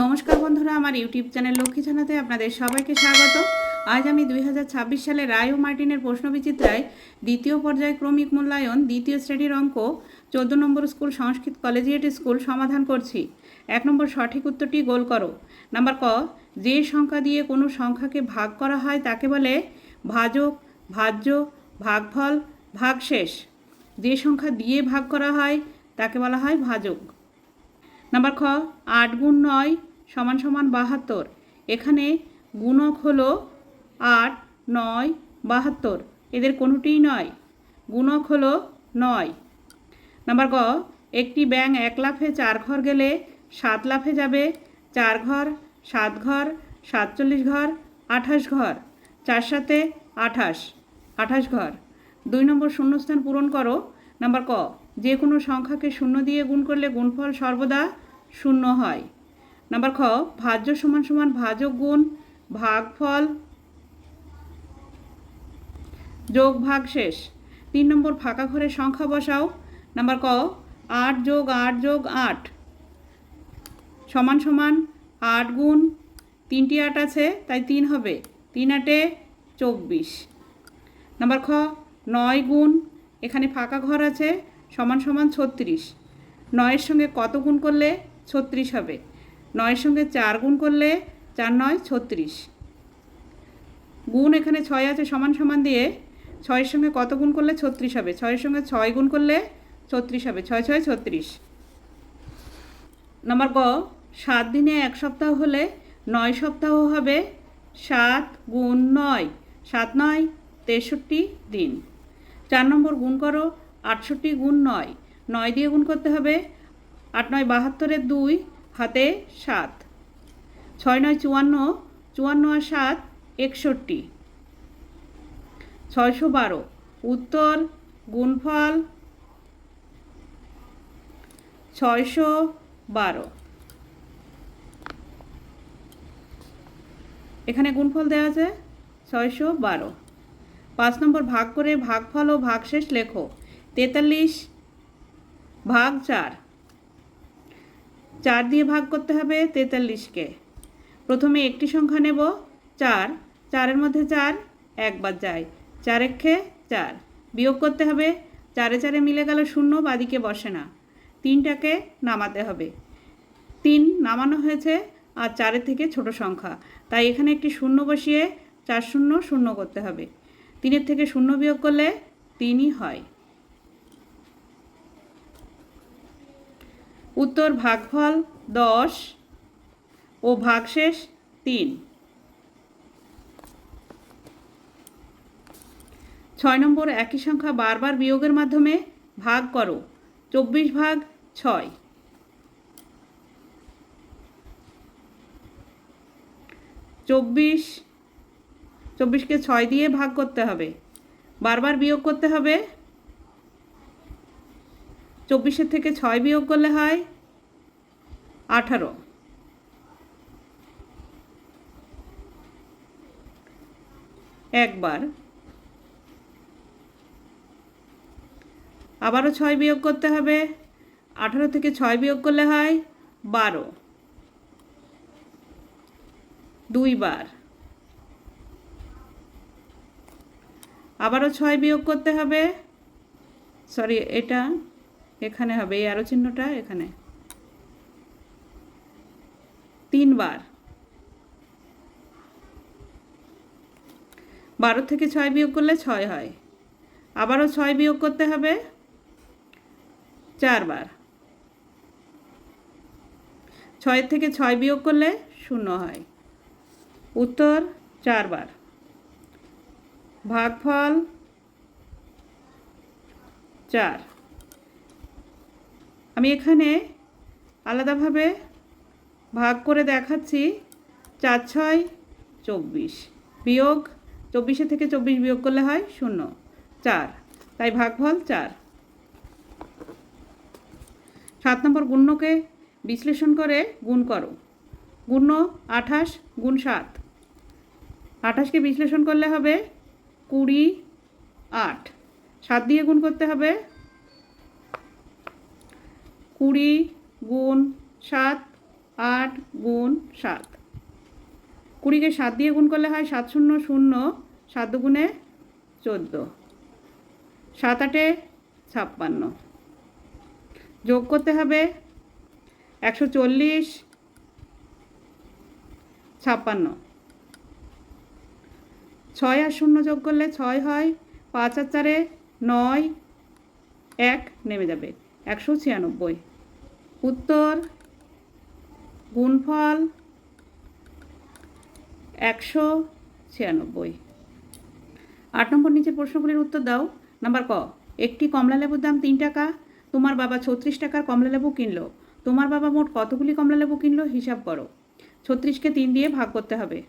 নমস্কার বন্ধুরা, আমার ইউটিউব চ্যানেল লক্ষ্মী ছানাতে আপনাদের সবাইকে স্বাগত। আজ আমি 2026 সালে রায় ও মার্টিনের প্রশ্নবিচিত্রায় দ্বিতীয় পর্যায় ক্রমিক মূল্যায়ন দ্বিতীয় শ্রেণীর অঙ্ক 14 নম্বর স্কুল সংস্কৃত কলেজিয়েট স্কুল সমাধান করছি। 1 নম্বর সঠিক উত্তরটি গোল করো। নাম্বার ক, যে সংখ্যা দিয়ে কোনো সংখ্যাকে ভাগ করা হয় তাকে বলে ভাজক, ভাজ্য, ভাগফল, ভাগশেষ। যে সংখ্যা দিয়ে ভাগ করা হয় তাকে বলা হয় ভাজক। নাম্বার খ, 8 গুণ 9 সমান সমান 72। এখানে গুণক হলো 8, 9, 72, এদের কোনোটিই নয়, গুণক হলো 9। নাম্বার গ, একটি ব্যাঙ 1 লাফে 4 ঘর গেলে 7 লাফে যাবে 4 ঘর, 7 ঘর, 47 ঘর, 28 ঘর, 4 সাথে 28, 28 ঘর। 2 নম্বর শূন্যস্থান পূরণ করো। নাম্বার ক, যে কোনো সংখ্যাকে শূন্য দিয়ে গুণ করলে গুণফল সর্বদা শূন্য হয়। নাম্বার খ, ভাজ্য সমান সমান ভাজক গুণ ভাগফল যোগ ভাগশেষ। 3 নম্বর ফাঁকা ঘরে সংখ্যা বসাও। নাম্বার ক, 8 যোগ 8 যোগ 8 সমান সমান 8 গুণ 3টি 8 আছে তাই 3 হবে, 3 8 24। নাম্বার খ, 9 গুণ, এখানে ফাঁকা ঘর আছে, সমান সমান 36। 9-এর সঙ্গে কত গুণ করলে 36 হবে? 9-এর সঙ্গে 4 গুণ করলে 4 9 36। গুণ এখানে 6 আছে, সমান সমান দিয়ে 6-এর সঙ্গে কত গুণ করলে 36 হবে? 6-এর সঙ্গে 6 গুণ করলে 36 হবে, 6 6 36। নাম্বার গ, 7 দিনে 1 সপ্তাহ হলে 9 সপ্তাহ হবে। 7 গুণ 9, 7 9 63 দিন। 4 নম্বর গুণ করো। 68 গুণ 9, 9 দিয়ে গুণ করতে হবে। 8 9 72-এর 2 হাতে 7, 6 9 54, 54 আর 7 61, 612। উত্তর গুণফল 612। এখানে গুণফল দেওয়া আছে 612। 5 নম্বর ভাগ করে ভাগফল ও ভাগশেষ লেখো। 43 ভাগ 4, 4 দিয়ে ভাগ করতে হবে 43-কে। প্রথমে একটি সংখ্যা নেব 4, 4-এর মধ্যে 4 একবার যায়, 4 একে 4, বিয়োগ করতে হবে। 4 4 মিলে গেল 0, বাদিকে বসে না, 3টাকে নামাতে হবে। 3 নামানো হয়েছে আর 4-এর থেকে ছোট সংখ্যা, তাই এখানে একটি 0 বসিয়ে 4 0 0 করতে হবে। 3-এর থেকে 0 বিয়োগ করলে 3ই হয়। উত্তর ভাগফল 10 ও ভাগশেষ 3। 6 নম্বর একই সংখ্যা বারবার বিয়োগের মাধ্যমে ভাগ করো। 24 ভাগ 6, 24-কে 6 দিয়ে ভাগ করতে হবে, বারবার বিয়োগ করতে হবে। 24-এর থেকে 6 বিয়োগ করলে হয় 18। একবার, আবারও 6 বিয়োগ করতে হবে। 18 থেকে 6 বিয়োগ করলে হয় 12। দুইবার, আবারও 6 বিয়োগ করতে হবে। সরি, এটা এখানে হবে, এই আরো চিহ্নটা এখানে। 3 বার, 12 থেকে 6 বিয়োগ করলে 6 হয়। আবারও 6 বিয়োগ করতে হবে 4 বার। 6 থেকে 6 বিয়োগ করলে 0 হয়। উত্তর 4 বার। ভাগফল 4। আমি এখানে আলাদাভাবে ভাগ করে দেখাচ্ছি। 4 6 24 বিয়োগ 24-এর থেকে 24 বিয়োগ করলে হয় 0, 4, তাই ভাগফল 4। 7 নম্বর গুণ্যকে বিশ্লেষণ করে গুণ করো। গুণ্য 28 গুণ 7, 28-কে বিশ্লেষণ করলে হবে 20 8, 7 দিয়ে গুণ করতে হবে। 20 গুণ 7 8 গুণ 7, 20কে 7 দিয়ে গুণ করলে হয় 7 শূন্য শূন্য, 7 দুগুণে 14, 7 8 56, যোগ করতে হবে 140 56, 6 আর 0 যোগ করলে 6 হয়, 5 আর 4 9, 1 নেমে যাবে 196। উত্তর গুণফল 196। 8 নম্বর নিচের প্রশ্নগুলির উত্তর দাও। নাম্বার ক, একটি কমলা লেবুর দাম 3 টাকা, তোমার বাবা 36 টাকার কমলা লেবু কিনলো, তোমার বাবা মোট কতগুলি কমলা লেবু কিনলো হিসাব করো। 36কে 3 দিয়ে ভাগ করতে হবে।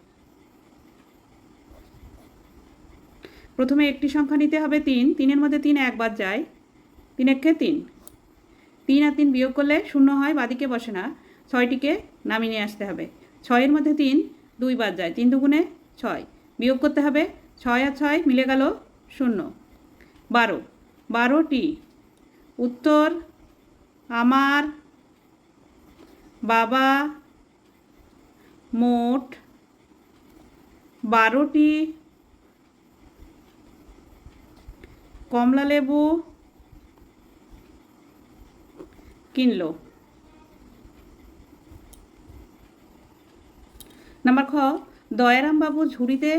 প্রথমে একটি সংখ্যা নিতে হবে 3, 3-এর মধ্যে 3 একবার যায়, 3 একে 3, 3 আর 3 বিয়োগ করলে 0 হয়, বাদিকে বসে না, 6টিকে নামিয়ে নিয়ে আসতে হবে। 6-এর মধ্যে 3 2 বার যায়, 3 দুগুণে 6, বিয়োগ করতে হবে, 6 আর 6 মিলে গেল 0, 12, 12টি। উত্তর আমার বাবা মোট 12টি কমলা লেবু কিনলো। নাম্বার খ, দয়ারাম বাবুর ঝুড়িতে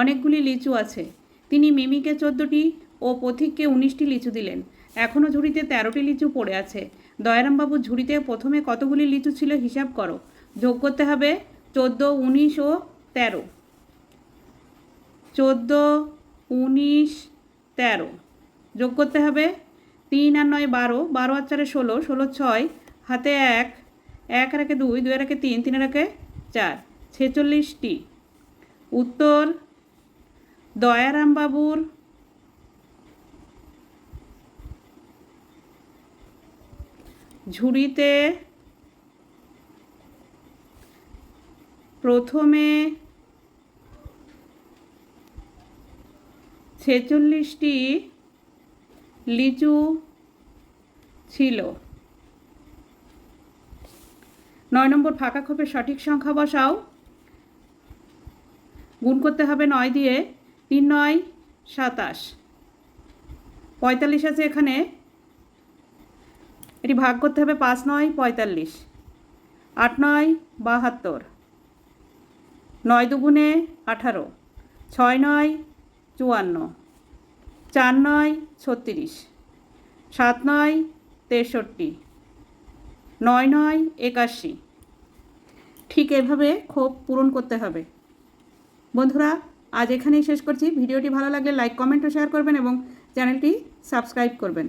অনেকগুলি লিচু আছে, তিনি মিমিকে 14টি ও পথিককে 19টি লিচু দিলেন, এখনও ঝুড়িতে 13টি লিচু পড়ে আছে। দয়ারাম বাবুর ঝুড়িতে প্রথমে কতগুলি লিচু ছিল হিসাব করো। যোগ করতে হবে 14, 19 ও 13, 14, 19, 13, যোগ করতে হবে 3 আর 9 12, 12 আর 4 16, 16 6, হাতে 1, 1 আর 1 2, 2 আর 1 3, 3 আর 1 4, 46টি। উত্তর দয়ারাম বাবুর ঝুড়িতে প্রথমে 46টি লিচু ছিল। 9 নম্বর ফাঁকা খোপের সঠিক সংখ্যা বসাও। গুণ করতে হবে 9 দিয়ে, 3 9 27, 45 আছে এখানে, এটি ভাগ করতে হবে 5 9 45, 8 9 72, 9 দুগুণে 18, 6 9 54, 4 9 36, 7 9 63, 9 9 81। ঠিক এভাবে খোপ পূরণ করতে হবে। বন্ধুরা, আজ এখানেই শেষ করছি। ভিডিওটি ভালো লাগলে লাইক কমেন্ট ও শেয়ার করবেন এবং চ্যানেলটি সাবস্ক্রাইব করবেন।